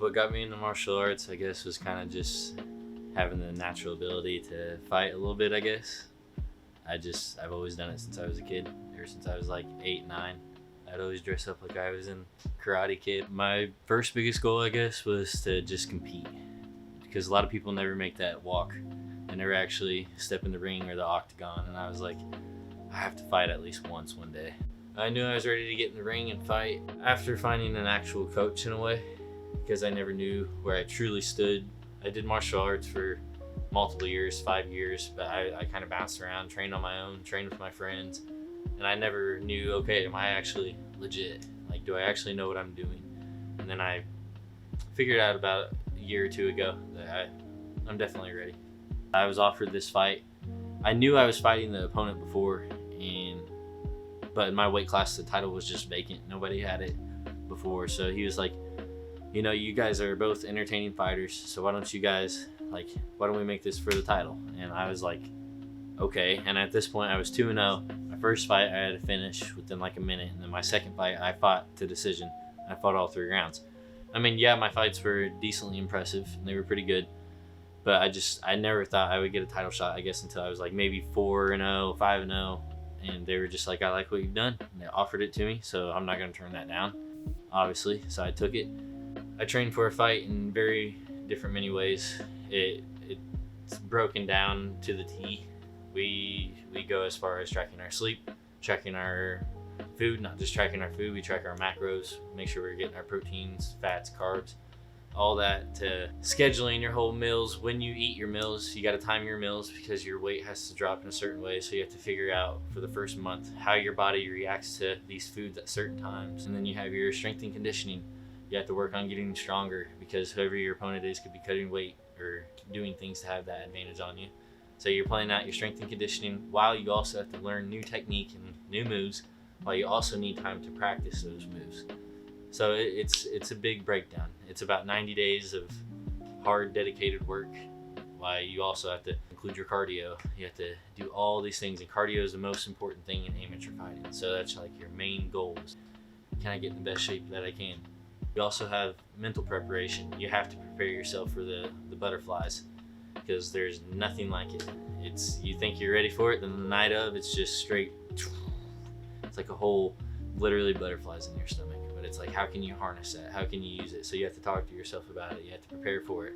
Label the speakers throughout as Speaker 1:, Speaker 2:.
Speaker 1: What got me into martial arts, I guess, was kind of just having the natural ability to fight a little bit, I guess. I've always done it since I was a kid, ever since I was like 8, 9. I'd always dress up like I was in Karate Kid. My first biggest goal, I guess, was to just compete, because a lot of people never make that walk and never actually step in the ring or the octagon, and I was like, I have to fight at least once one day. I knew I was ready to get in the ring and fight after finding an actual coach in a way, because I never knew where I truly stood. I did martial arts for multiple years, 5 years, but I kind of bounced around, trained on my own, trained with my friends, and I never knew, okay, am I actually legit? Like, do I actually know what I'm doing? And then I figured out about a year or two ago that I'm definitely ready. I was offered this fight. I knew I was fighting the opponent before, but in my weight class, the title was just vacant. Nobody had it before. So he was like, you know, you guys are both entertaining fighters, so why don't we make this for the title? And I was like, okay. And at this point, I was 2-0. My first fight, I had to finish within like a minute. And then my second fight, I fought to decision. I fought all 3 rounds. I mean, yeah, my fights were decently impressive, and they were pretty good. But I never thought I would get a title shot, I guess, until I was like maybe 4-0, 5-0. And they were just like, I like what you've done. And they offered it to me, so I'm not going to turn that down, obviously. So I took it. I trained for a fight in very many ways. It's broken down to the T. We go as far as tracking our sleep, tracking our food, not just tracking our food, we track our macros, make sure we're getting our proteins, fats, carbs, all that, to scheduling your whole meals. When you eat your meals, you got to time your meals because your weight has to drop in a certain way. So you have to figure out for the first month how your body reacts to these foods at certain times. And then you have your strength and conditioning. You have to work on getting stronger, because whoever your opponent is could be cutting weight or doing things to have that advantage on you. So you're playing out your strength and conditioning while you also have to learn new technique and new moves, while you also need time to practice those moves. So it's a big breakdown. It's about 90 days of hard, dedicated work, while you also have to include your cardio. You have to do all these things, and cardio is the most important thing in amateur fighting. So that's like your main goal, is can I get in the best shape that I can? You also have mental preparation. You have to prepare yourself for the butterflies, because there's nothing like it. You think you're ready for it, then the night of, it's just straight. It's like a whole, literally butterflies in your stomach. But it's like, how can you harness that? How can you use it? So you have to talk to yourself about it. You have to prepare for it.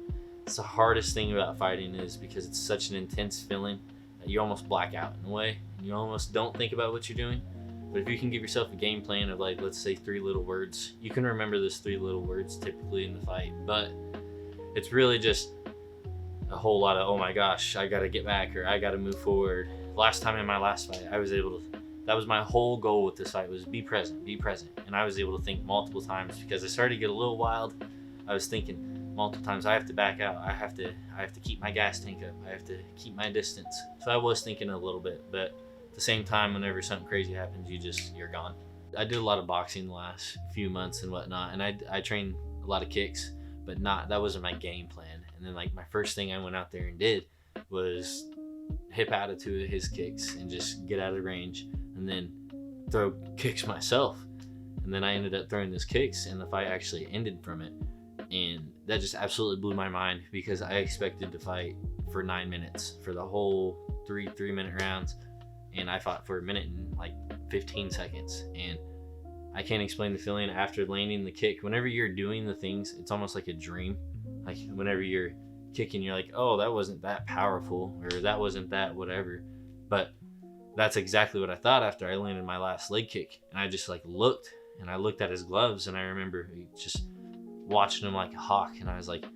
Speaker 1: It's the hardest thing about fighting, is because it's such an intense feeling that you almost black out in a way. And you almost don't think about what you're doing. But if you can give yourself a game plan of, like, let's say 3 little words, you can remember those 3 little words typically in the fight. But it's really just a whole lot of, oh my gosh, I got to get back, or I got to move forward. Last time in my last fight, I was able to, that was my whole goal with this fight, was be present. And I was able to think multiple times, because I started to get a little wild. I was thinking multiple times, I have to back out. I have to keep my gas tank up. I have to keep my distance. So I was thinking a little bit, but at the same time, whenever something crazy happens, you're gone. I did a lot of boxing the last few months and whatnot, and I trained a lot of kicks, but that wasn't my game plan. And then, like, my first thing I went out there and did was hip out of 2 of his kicks and just get out of range, and then throw kicks myself. And then I ended up throwing those kicks, and the fight actually ended from it. And that just absolutely blew my mind, because I expected to fight for 9 minutes for the whole 3-minute rounds. And I fought for a minute and like 15 seconds. And I can't explain the feeling after landing the kick. Whenever you're doing the things, it's almost like a dream. Like, whenever you're kicking, you're like, oh, that wasn't that powerful, or that wasn't that whatever. But that's exactly what I thought after I landed my last leg kick. And I just looked at his gloves, and I remember just watching him like a hawk. And I was like,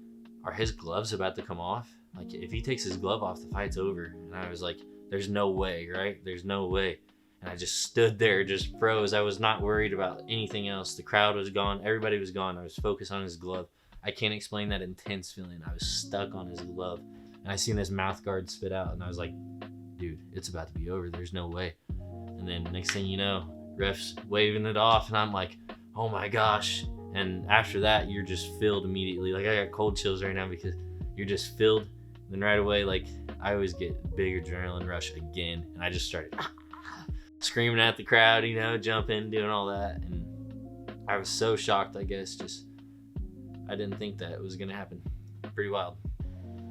Speaker 1: are his gloves about to come off? Like, if he takes his glove off, the fight's over. And I was like, there's no way, right? There's no way. And I just stood there, just froze. I was not worried about anything else. The crowd was gone. Everybody was gone. I was focused on his glove. I can't explain that intense feeling. I was stuck on his glove. And I seen his mouth guard spit out. And I was like, dude, it's about to be over. There's no way. And then next thing you know, refs waving it off. And I'm like, oh my gosh. And after that, you're just filled immediately. Like, I got cold chills right now, because you're just filled. And then right away, like, I always get big adrenaline rush again. And I just started screaming at the crowd, jumping, doing all that. And I was so shocked, I guess. I didn't think that was gonna happen. Pretty wild.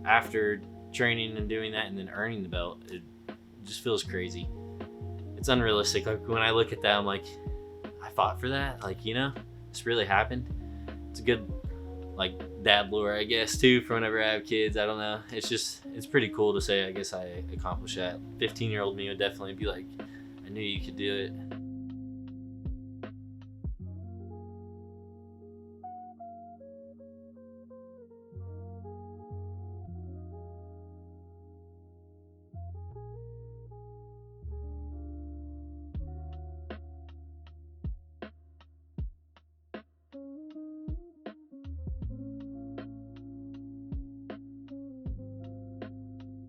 Speaker 1: After training and doing that and then earning the belt, it just feels crazy. It's unrealistic. Like when I look at that, I'm like, I fought for that. Like, you know, this really happened. It's a good like dad lore, I guess, too, for whenever I have kids. I don't know. It's pretty cool to say, I guess I accomplished that. 15-year-old me would definitely be like, I knew you could do it.